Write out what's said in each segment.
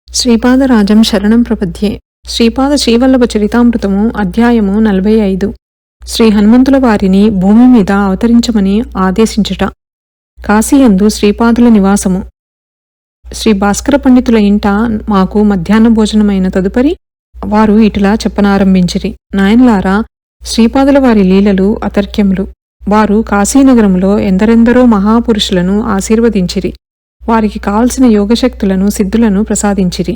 శ్రీపాదరాజం శరణం ప్రపద్యే. శ్రీపాద శ్రీవల్లభ చరితామృతము అధ్యాయము 45. శ్రీ హనుమంతుల వారిని భూమి మీద అవతరించమని ఆదేశించుట. కాశీయందు శ్రీపాదుల నివాసము. శ్రీ భాస్కర పండితుల ఇంట మాకు మధ్యాహ్న భోజనమైన తదుపరి వారు ఇటులా చెప్పనారంభించిరి. నాయనలారా, శ్రీపాదుల వారి లీలలు అతర్క్యములు. వారు కాశీనగరములో ఎందరెందరో మహాపురుషులను ఆశీర్వదించిరి. వారికి కావలసిన యోగశక్తులను సిద్ధులను ప్రసాదించిరి.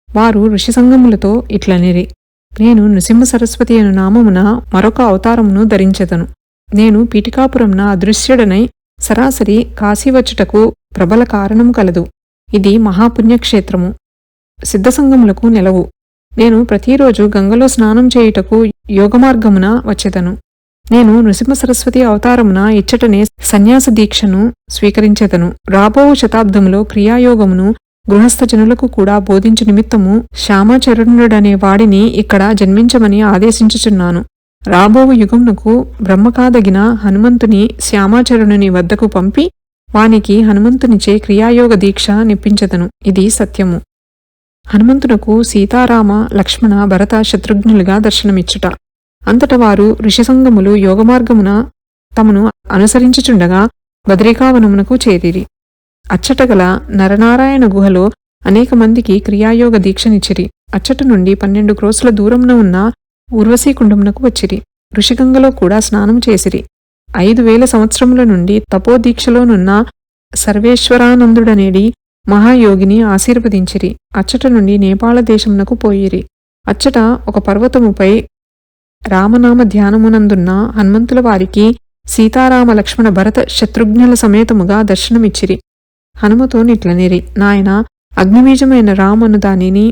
వారు ఋషిసంగములతో ఇట్లనిరి: నేను నృసింహ సరస్వతి అను నామమున మరొక అవతారమును ధరించెదను. నేను పీఠికాపురంన అదృశ్యుడనై సరాసరి కాశీవచ్చుటకు ప్రబల కారణము కలదు. ఇది మహాపుణ్యక్షేత్రము, సిద్ధసంగములకు నెలవు. నేను ప్రతిరోజు గంగలో స్నానం చేయుటకు యోగమార్గమున వచ్చెదను. నేను నృసింహ సరస్వతి అవతారమున ఇచ్చటనే సన్యాస దీక్షను స్వీకరించెదను. రాబో శతాబ్దములో క్రియాయోగమును గృహస్థ జనులకు కూడా బోధించు నిమిత్తము శ్యామాచరణుడనే వాడిని ఇక్కడ జన్మించమని ఆదేశించుచున్నాను. రాబోవు యుగమునకు బ్రహ్మకాదగిన హనుమంతుని శ్యామాచరణుని వద్దకు పంపి వానికి హనుమంతునిచే క్రియాయోగ దీక్ష నిప్పించెదను. ఇది సత్యము. హనుమంతునకు సీతారామ లక్ష్మణ భరత శత్రుఘ్నులుగా దర్శనమిచ్చుట. అంతట వారు ఋషిసంగములు యోగమార్గమున తమను అనుసరించుచుండగా బద్రికావనమునకు చేరిరి. అచ్చటగల నరనారాయణ గుహలో అనేక మందికి క్రియాయోగ దీక్షనిచ్చిరి. అచ్చట నుండి 12 క్రోసుల దూరమున ఉన్న ఊర్వశీకుండమునకు వచ్చిరి. ఋషిగంగలో కూడా స్నానం చేసిరి. 5000 సంవత్సరముల నుండి తపోదీక్షలోనున్న సర్వేశ్వరానందుడనేడి మహాయోగిని ఆశీర్వదించిరి. అచ్చట నుండి నేపాళ దేశమునకు పోయిరి. అచ్చట ఒక పర్వతముపై రామనామ ధ్యానమునందున్న హనుమంతుల వారికి సీతారామ లక్ష్మణ భరత శత్రుఘ్నుల సమేతముగా దర్శనమిచ్చిరి. హనుమతో నిట్లనిరి: నాయనా, అగ్నిబీజమైన రామను దానిని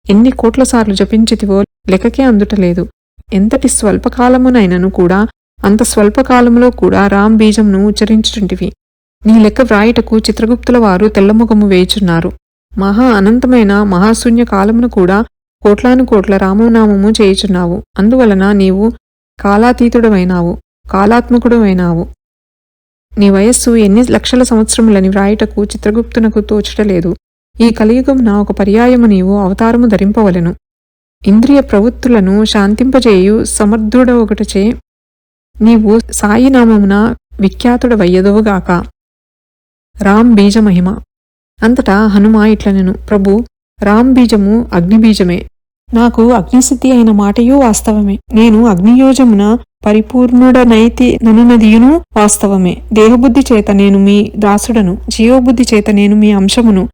ఎన్ని కోట్లసార్లు జపించితివో లెక్కకే అందుటలేదు. ఎంతటి స్వల్పకాలమునైనను కూడా అంత స్వల్పకాలములో కూడా రామ్ బీజంను ఉచ్చరించుచుంటివి. నీ లెక్క వ్రాయుటకు చిత్రగుప్తుల వారు తెల్లముఖము వేయుచున్నారు. మహా అనంతమైన మహాశూన్య కాలమును కూడా కోట్లాను కోట్ల రామనామము చేయుచున్నావు. అందువలన నీవు కాలాతీతుడవైనావు, కాలాత్మకుడవైనావు. నీ వయస్సు ఎన్ని లక్షల సంవత్సరములని వ్రాయుటకు చిత్రగుప్తునకు తోచుటలేదు. ఈ కలియుగమున ఒక పర్యాయము నీవు అవతారము ధరింపవలెను. ఇంద్రియ ప్రవృత్తులను శాంతింపజేయు సమర్థుడొకటచే నీవు సాయినామమున విఖ్యాతుడవయ్యదవుగాక. రామ్ బీజమహిమ. అంతటా హనుమ ఇట్లనెను: ప్రభు, రామ్ బీజము అగ్నిబీజమే. నాకు అగ్నిసిద్ధి అయిన మాటయూ వాస్తవమే. నేను అగ్నియోజమున పరిపూర్ణుడనైతి ననునదియును వాస్తవమే. దేహబుద్ధి చేత నేను మీ దాసుడను, జీవబుద్ధి చేత నేను మీ అంశమును,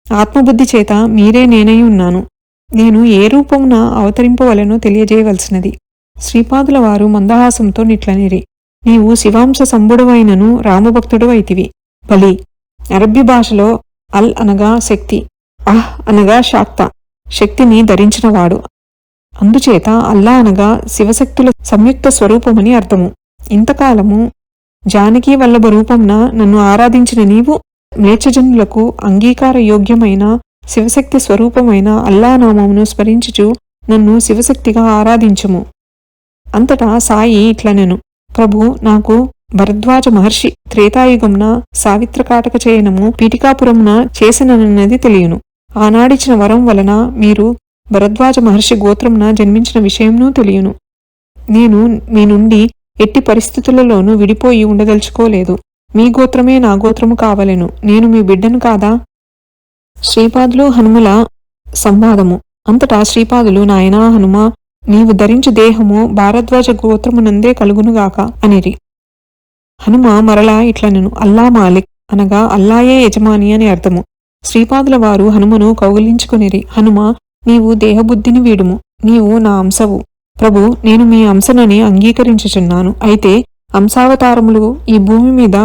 ఆత్మబుద్ధి చేత మీరే నేనై ఉన్నాను. నేను ఏ రూపమున అవతరింపవలెనో తెలియజేయవలసినది. శ్రీపాదుల వారు మందహాసంతో నిట్లనిరి: నీవు శివాంశ సంబుడవైనను రామభక్తుడవైతివి. బలి. అరబ్బీ భాషలో అల్ అనగా శక్తి, అహ్ అనగా శాక్త, శక్తిని ధరించినవాడు. అందుచేత అల్లా అనగా శివశక్తుల సంయుక్త స్వరూపమని అర్థము. ఇంతకాలము జానకీ వల్లభ రూపంన నన్ను ఆరాధించిన నీవు మ్లేచ్ఛజనులకు అంగీకార యోగ్యమైన శివశక్తి స్వరూపమైన అల్లా నామమును స్మరించుచు నన్ను శివశక్తిగా ఆరాధించుము. అంతటా సాయి ఇట్లనెను: ప్రభు, నాకు భరద్వాజ మహర్షి త్రేతాయుగంన సావిత్రకాటక చేయనము పీఠికాపురమున చేసినన్నది తెలియను. ఆనాడిచిన వరం వలన మీరు భరద్వాజ మహర్షి గోత్రమున జన్మించిన విషయంను తెలియను. నేను మీ నుండి ఎట్టి పరిస్థితులలోనూ విడిపోయి ఉండదలుచుకోలేదు. మీ గోత్రమే నా గోత్రము కావలెను. నేను మీ బిడ్డను కాదా? శ్రీపాదులు హనుమల సంవాదము. అంతటా శ్రీపాదులు: నాయనా హనుమ, నీవు ధరించు దేహము భారద్వాజ గోత్రమునందే కలుగునుగాక అనిరి. హనుమ మరలా ఇట్లనెను: అల్లా మాలిక్ అనగా అల్లాయే యజమాని అని అర్థము. శ్రీపాదుల వారు హనుమను కౌగిలించుకొనిరి. హనుమ, నీవు దేహబుద్ధిని వీడుము. నీవు నా అంశవు. ప్రభు, నేను మీ అంశనని అంగీకరించుచున్నాను. అయితే అంశావతారములు ఈ భూమి మీద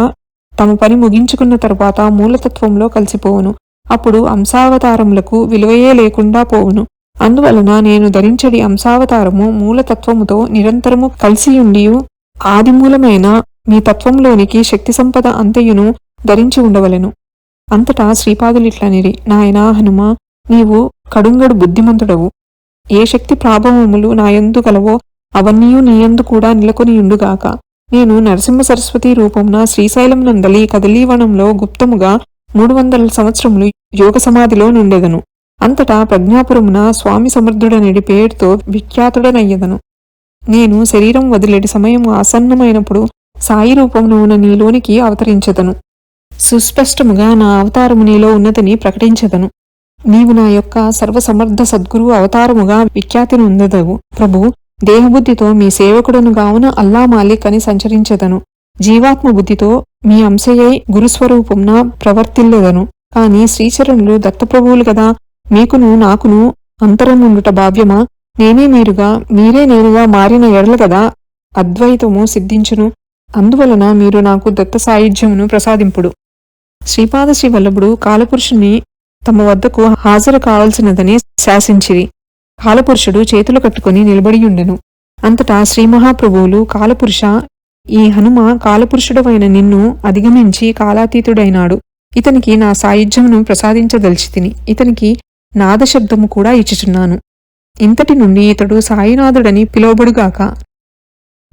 తమ పని ముగించుకున్న తరువాత మూలతత్వంలో కలిసిపోవును. అప్పుడు అంశావతారములకు విలువయే లేకుండా పోవును. అందువలన నేను ధరించడి అంశావతారము మూలతత్వముతో నిరంతరము కలిసియుండియు ఆదిమూలమైన మీ తత్వంలోనికి శక్తి సంపద అంతయును ధరించి ఉండవలెను. అంతటా శ్రీపాదులిట్లనిరి: నాయనా హనుమ, నీవు కడుంగడు బుద్ధిమంతుడవు. ఏ శక్తి ప్రాభవములు నాయందు గలవో అవన్నీయూ నీయందు కూడా నిలకొనియుండుగాక. నేను నరసింహ సరస్వతి రూపమున శ్రీశైలం నందలి కదలీవనంలో గుప్తముగా 300 సంవత్సరములు యోగ సమాధిలో నుండెదను. అంతటా ప్రజ్ఞాపురమున స్వామి సమర్థుడనడి పేరుతో విఖ్యాతుడనయ్యదను. నేను శరీరం వదిలేటి సమయము ఆసన్నమైనప్పుడు సాయి రూపమున నీలోనికి అవతరించదను. సుస్పష్టముగా నా అవతారము నీలో ఉన్నతిని ప్రకటించదను. నీవు నా యొక్క సర్వసమర్థ సద్గురు అవతారముగా విఖ్యాతి నొందెదవు. ప్రభు, దేహబుద్ధితో మీ సేవకుడను గావున అల్లా మాలిక్ అని సంచరించెదను. జీవాత్మ బుద్ధితో మీ అంశయై గురుస్వరూపంన ప్రవర్తిల్లెదను. కాని శ్రీచరణులు దత్తప్రభువులు గదా, మీకును నాకును అంతరముండుట భావ్యమా? నేనే మీరుగా మీరే నేనుగా మారిన ఎడల గదా అద్వైతము సిద్ధించును. అందువలన మీరు నాకు దత్త సాయుధ్యమును ప్రసాదింపుడు. శ్రీపాద శ్రీవల్లభుడు కాలపురుషుని తమ వద్దకు హాజరు కావలసినదని శాసించిరి. కాలపురుషుడు చేతులు కట్టుకుని నిలబడియుండెను. అంతటా శ్రీమహాప్రభువులు, కాలపురుష, ఈ హనుమ కాలపురుషుడవైన నిన్ను అధిగమించి కాలాతీతుడైనాడు. ఇతనికి నా సాయుధ్యమును ప్రసాదించదలిచితిని. ఇతనికి నాదశబ్దము కూడా ఇచ్చుచున్నాను. ఇంతటి నుండి ఇతడు సాయినాథుడని పిలువబడుగాక.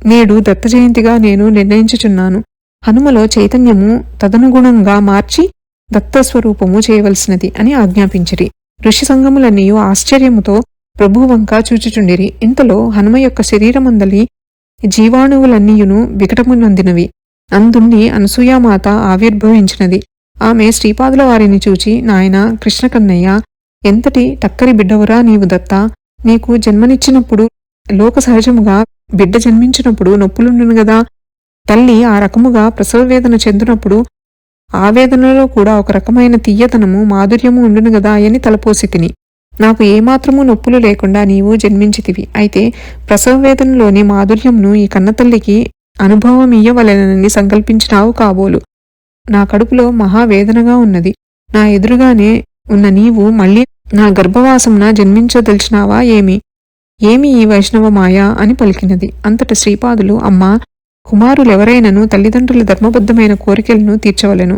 నేడు దత్తజయంతిగా నేను నిర్ణయించుచున్నాను. హనుమలో చైతన్యము తదనుగుణంగా మార్చి దత్తస్వరూపము చేయవలసినది అని ఆజ్ఞాపించిరి. ఋషి సంగములన్నీయు ఆశ్చర్యముతో ప్రభువంక చూచుచుండిరి. ఇంతలో హనుమ యొక్క శరీరమందలి జీవాణువులన్నీయును వికటమునందినవి. అందుండి అనసూయామాత ఆవిర్భవించినది. ఆమె శ్రీపాదుల వారిని చూచి, నాయన కృష్ణకన్నయ్య, ఎంతటి టక్కరి బిడ్డవురా నీవు దత్తా! నీకు జన్మనిచ్చినప్పుడు లోక సహజముగా బిడ్డ జన్మించినప్పుడు నొప్పులుండును గదా. తల్లి ఆ రకముగా ప్రసవవేదన చెందునప్పుడు ఆ వేదనలో కూడా ఒక రకమైన తీయతనము మాధుర్యము ఉండును గదా అని తలపోసి తిని. నాకు ఏమాత్రమూ నొప్పులు లేకుండా నీవు జన్మించితివి. అయితే ప్రసవవేదనలోని మాధుర్యమును ఈ కన్నతల్లికి అనుభవమియ్యవలెనని సంకల్పించినావు కాబోలు. నా కడుపులో మహావేదనగా ఉన్నది. నా ఎదురుగానే ఉన్న నీవు మళ్ళీ నా గర్భవాసమున జన్మించదలిచినావా ఏమి? ఏమి ఈ వైష్ణవ మాయా అని పలికినది. అంతట శ్రీపాదులు, అమ్మా, కుమారులెవరైనను తల్లిదండ్రుల ధర్మబద్ధమైన కోరికలను తీర్చవలెను.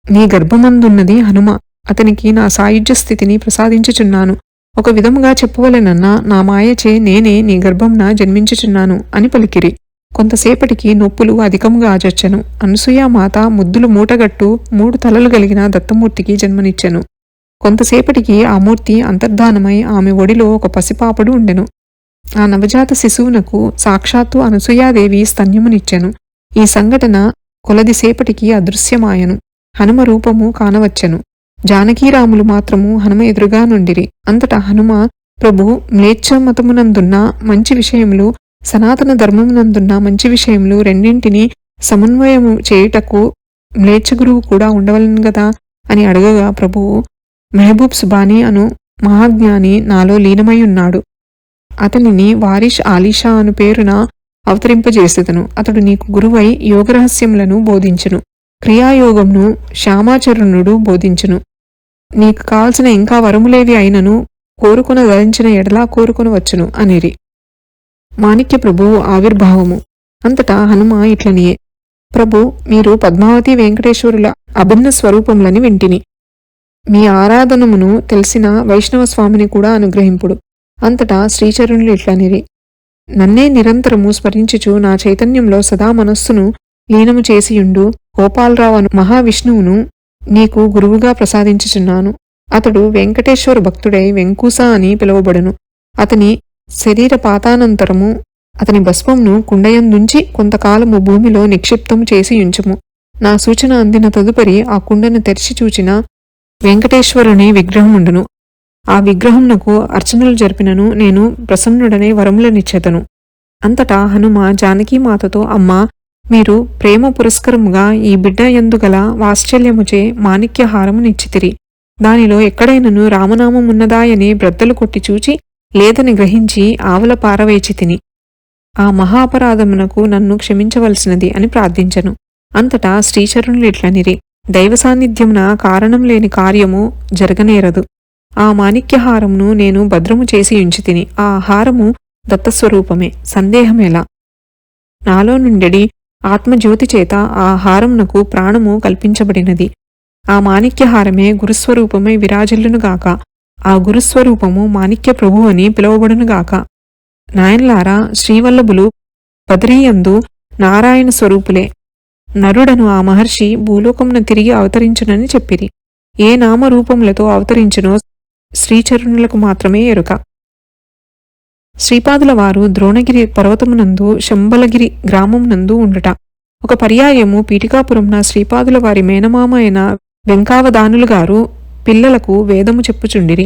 నీ గర్భమందున్నది హనుమ. అతనికి నా సాయుధ్య స్థితిని ప్రసాదించుచున్నాను. ఒక విధముగా చెప్పవలెనన్నా నా మాయచే నేనే నీ గర్భంన జన్మించుచున్నాను అని పలికిరి. కొంతసేపటికి నొప్పులు అధికముగా ఆచొచ్చెను. అనసూయామాత ముద్దులు మూటగట్టు 3 తలలు కలిగిన దత్తమూర్తికి జన్మనిచ్చెను. కొంతసేపటికి ఆ మూర్తి అంతర్ధానమై ఆమె ఒడిలో ఒక పసిపాపడు ఉండెను. ఆ నవజాత శిశువునకు సాక్షాత్తు అనసూయాదేవి స్తన్యమునిచ్చెను. ఈ సంఘటన కొలదిసేపటికి అదృశ్యమాయను. హనుమ రూపము కానవచ్చెను. జానకీరాములు మాత్రము హనుమ ఎదురుగా నుండిరి. అంతటా హనుమ, ప్రభు, మ్లేచ్ఛమతమునందున్న మంచి విషయములు, సనాతన ధర్మమునందున్న మంచి విషయములు రెండింటినీ సమన్వయము చేయుటకు మ్లేచ్ఛ గురువు కూడా ఉండవలను గదా అని అడగగా, ప్రభువు, మెహబూబ్ సుబానీ అను మహాజ్ఞాని నాలో లీనమై ఉన్నాడు. అతనిని వారిష్ ఆలీషా అను పేరున అవతరింపజేసేదను. అతడు నీకు గురువై యోగరహస్యములను బోధించును. క్రియాయోగమును శ్యామాచరణుడు బోధించును. నీకు కావలసిన ఇంకా వరములేవి అయినను కోరుకొన ధరించిన ఎడలా కోరుకొనవచ్చును అనిరి. మాణిక్య ప్రభువు ఆవిర్భావము. అంతటా హనుమ ఇట్లనియే, ప్రభు, మీరు పద్మావతి వెంకటేశ్వరుల అభిన్న స్వరూపములని వింటిని. మీ ఆరాధనమును తెలిసిన వైష్ణవ స్వామిని కూడా అనుగ్రహింపుడు. అంతటా శ్రీచరణులు ఇట్లనిరి, నన్నే నిరంతరము స్మరించుచు నా చైతన్యంలో సదా మనస్సును లీనము చేసియుండు గోపాలరావు అను మహావిష్ణువును నీకు గురువుగా ప్రసాదించుచున్నాను. అతడు వెంకటేశ్వర భక్తుడై వెంకూస అని పిలువబడును. అతని శరీర పాతానంతరము అతని భస్మంను కుండయందుంచి కొంతకాలము భూమిలో నిక్షిప్తము చేసి ఉంచుము. నా సూచన అందిన తదుపరి ఆ కుండను తెరిచి చూచిన వెంకటేశ్వరుని విగ్రహముండును. ఆ విగ్రహంనకు అర్చనలు జరిపినను నేను ప్రసన్నుడనే వరములనిచ్చెదను. అంతటా హనుమ జానకీమాతతో, అమ్మా, మీరు ప్రేమ పురస్కరముగా ఈ బిడ్డ యందుగల వాత్సల్యముచే మాణిక్యహారమునిచ్చితిరి. దానిలో ఎక్కడైనను రామనామమున్నదాయని బ్రద్దలు కొట్టి చూచి లేదని గ్రహించి ఆవల పారవేచి తిని. ఆ మహాపరాధమునకు నన్ను క్షమించవలసినది అని ప్రార్థించెను. అంతటా శ్రీచరణులు ఇట్లనిరి, దైవ సాన్నిధ్యమున కారణం లేని కార్యము జరగనేరదు. ఆ మాణిక్యహారమును నేను భద్రము చేసి ఉంచితిని. ఆ హారము దత్తస్వరూపమే, సందేహమేలా. నాలో నుండెడి ఆత్మజ్యోతి చేత ఆ హారమునకు ప్రాణము కల్పించబడినది. ఆ మాణిక్యహారమే గురుస్వరూపమై విరాజిల్లునుగాక. ఆ గురుస్వరూపము మాణిక్య ప్రభు అని పిలువబడునుగాక. నాయన్లారా, శ్రీవల్లభులు బదరీయందు నారాయణ స్వరూపులే. నరుడను ఆ మహర్షి భూలోకమున తిరిగి అవతరించునని చెప్పిరి. ఏ నామరూపములతో అవతరించునో శ్రీచరణులకు మాత్రమే ఎరుక. శ్రీపాదుల వారు ద్రోణగిరి పర్వతమునందు శంబలగిరి గ్రామమునందు ఉండుట. ఒక పర్యాయము పీఠికాపురంన శ్రీపాదుల వారి మేనమామ అయిన వెంకావదానులు గారు పిల్లలకు వేదము చెప్పుచుండిరి.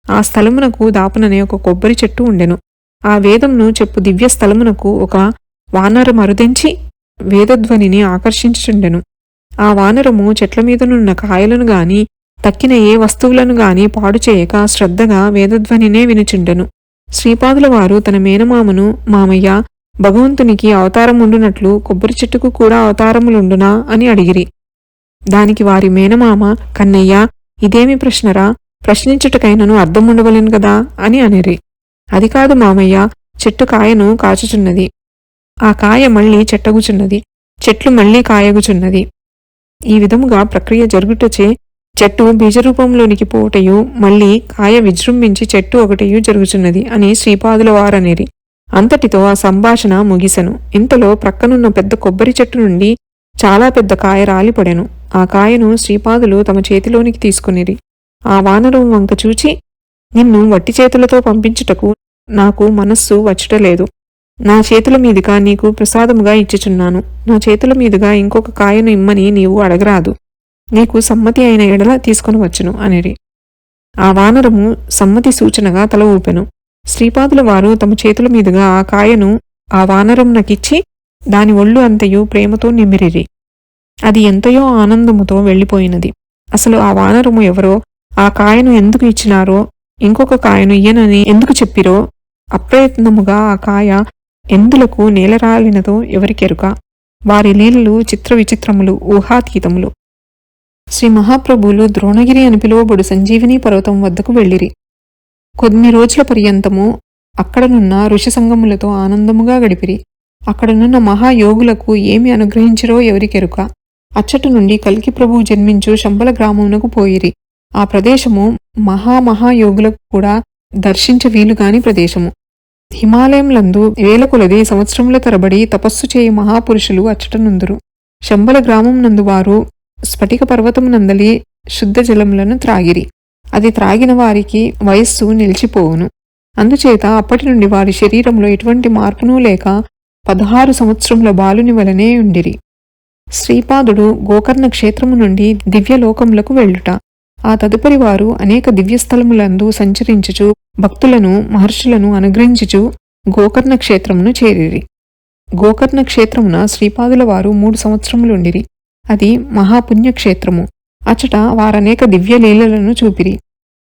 ఆ స్థలమునకు దాపుననే ఒక కొబ్బరి చెట్టు ఉండెను. ఆ వేదమును చెప్పు దివ్య స్థలమునకు ఒక వానరము అరుదెంచి వేదధ్వనిని ఆకర్షించుచుండెను. ఆ వానరము చెట్ల మీదనున్న కాయలను గాని తక్కిన ఏ వస్తువులను గాని పాడు చేయక శ్రద్ధగా వేదధ్వనినే వినుచుండెను. శ్రీపాదుల వారు తన మేనమామను, మామయ్య, భగవంతునికి అవతారముండునట్లు కొబ్బరి చెట్టుకు కూడా అవతారములుండునా అని అడిగిరి. దానికి వారి మేనమామ, కన్నయ్య, ఇదేమి ప్రశ్నరా, ప్రశ్నించుటకైనను అర్థముండవలెను గదా అని అనిరి. అది కాదు మామయ్య, చెట్టు కాయను కాచుచున్నది, ఆ కాయ మళ్లీ చెట్టగుచున్నది, చెట్లు మళ్లీ కాయగుచున్నది. ఈ విధముగా ప్రక్రియ జరుగుటచే చెట్టు బీజరూపంలోనికి పోవటయు మళ్లీ కాయ విజృంభించి చెట్టు ఒకటయు జరుగుచున్నది అని శ్రీపాదుల వారనిరి. అంతటితో ఆ సంభాషణ ముగిసెను. ఇంతలో ప్రక్కనున్న పెద్ద కొబ్బరి చెట్టు నుండి చాలా పెద్ద కాయ రాలిపడెను. ఆ కాయను శ్రీపాదులు తమ చేతిలోనికి తీసుకునిరి. ఆ వానరం వంక చూచి, నిన్ను వట్టి చేతులతో పంపించుటకు నాకు మనస్సు వచ్చుటలేదు. నా చేతుల మీదుగా నీకు ప్రసాదముగా ఇచ్చుచున్నాను. నా చేతుల మీదుగా ఇంకొక కాయను ఇమ్మని నీవు అడగరాదు. నీకు సమ్మతి అయిన ఎడల తీసుకుని వచ్చును అనిరి. ఆ వానరము సమ్మతి సూచనగా తల ఊపెను. శ్రీపాదుల వారు తమ చేతుల మీదుగా ఆ కాయను ఆ వానరమునకిచ్చి దాని ఒళ్ళు అంతయు ప్రేమతో నిమిరిరి. అది ఎంతయో ఆనందముతో వెళ్ళిపోయినది. అసలు ఆ వానరము ఎవరో, ఆ కాయను ఎందుకు ఇచ్చినారో, ఇంకొక కాయను ఇయ్యనని ఎందుకు చెప్పిరో, అప్రయత్నముగా ఆ కాయ ఎందులకు నేలరాలినదో ఎవరికెరుక. వారి లీలలు చిత్ర విచిత్రములు, ఊహాతీతములు. శ్రీ మహాప్రభువులు ద్రోణగిరి అని పిలువబడు సంజీవిని పర్వతం వద్దకు వెళ్ళిరి. కొన్ని రోజుల పర్యంతము అక్కడనున్న ఋషి సంగములతో ఆనందముగా గడిపిరి. అక్కడనున్న మహాయోగులకు ఏమి అనుగ్రహించిరో ఎవరికెరుక. అచ్చటి నుండి కల్కి ప్రభువు జన్మించు శంబల గ్రామమునకు పోయిరి. ఆ ప్రదేశము మహాయోగులకు కూడా దర్శించ వీలుగాని ప్రదేశము. హిమాలయంలందు వేల కొలది సంవత్సరముల తరబడి తపస్సు చేయి మహాపురుషులు అచ్చటనుందురు. శంబల గ్రామం నందు వారు స్ఫటిక పర్వతమునందలి శుద్ధ జలములను త్రాగిరి. అది త్రాగిన వారికి వయస్సు నిలిచిపోవును. అందుచేత అప్పటి నుండి వారి శరీరంలో ఎటువంటి మార్పునూ లేక 16 సంవత్సరముల బాలుని వలనే ఉండిరి. శ్రీపాదుడు గోకర్ణ క్షేత్రము నుండి దివ్యలోకములకు వెళ్ళుట. ఆ తదుపరి వారు అనేక దివ్యస్థలములందు సంచరించుచు భక్తులను మహర్షులను అనుగ్రహించుచు గోకర్ణ క్షేత్రమును చేరిరి. గోకర్ణ క్షేత్రమున శ్రీపాదుల వారు 3 సంవత్సరములుండిరి. అది మహాపుణ్యక్షేత్రము. అచట వారనేక దివ్యలీలలను చూపిరి.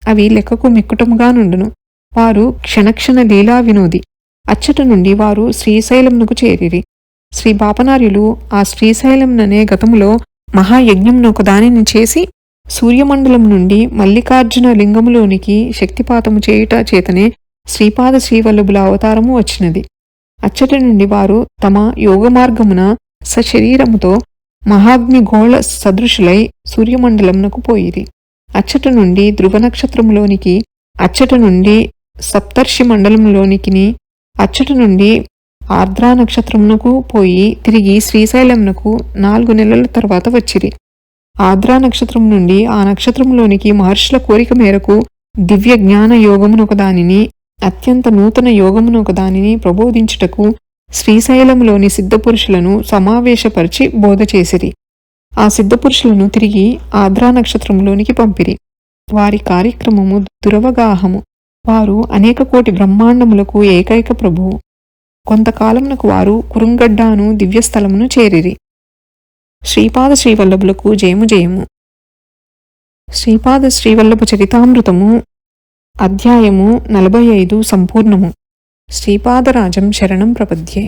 అవి లెక్కకు మిక్కుటముగా నుండును. వారు క్షణక్షణ లీలా వినోది. అచ్చట నుండి వారు శ్రీశైలమునకు చేరిరి. శ్రీ బాపనార్యులు ఆ శ్రీశైలంననే గతములో మహాయజ్ఞమునొక దానిని చేసి సూర్యమండలం నుండి మల్లికార్జున లింగములోనికి శక్తిపాతము చేయుట చేతనే శ్రీపాద శ్రీవల్లభుల అవతారము వచ్చినది. అచ్చటి నుండి వారు తమ యోగమార్గమున సశరీరముతో మహాగ్నిగోళ సదృశులై సూర్యమండలమునకు పోయిరి. అచ్చట నుండి ధ్రువ నక్షత్రములోనికి, అచ్చట నుండి సప్తర్షి మండలంలోనికి, అచ్చట నుండి ఆర్ద్రా నక్షత్రమునకు పోయి తిరిగి శ్రీశైలమునకు 4 నెలల తర్వాత వచ్చిరి. ఆర్ద్రా నక్షత్రం నుండి ఆ నక్షత్రంలోనికి మహర్షుల కోరిక మేరకు దివ్య జ్ఞాన యోగమునొకదానిని, అత్యంత నూతన యోగమునొకదానిని ప్రబోధించుటకు శ్రీశైలంలోని సిద్ధపురుషులను సమావేశపరిచి బోధ చేసిరి. ఆ సిద్ధపురుషులను తిరిగి ఆర్ద్రా నక్షత్రంలోనికి పంపిరి. వారి కార్యక్రమము దురవగాహము. వారు అనేక కోటి బ్రహ్మాండములకు ఏకైక ప్రభువు. కొంతకాలమునకు వారు కురుంగడ్డాను దివ్యస్థలమును చేరిరి. శ్రీపాద శ్రీవల్లభులకు జయము జయము. శ్రీపాద శ్రీవల్లభ చరితామృతము అధ్యాయము 45 సంపూర్ణము. శ్రీపాదరాజం శరణం ప్రపద్యే.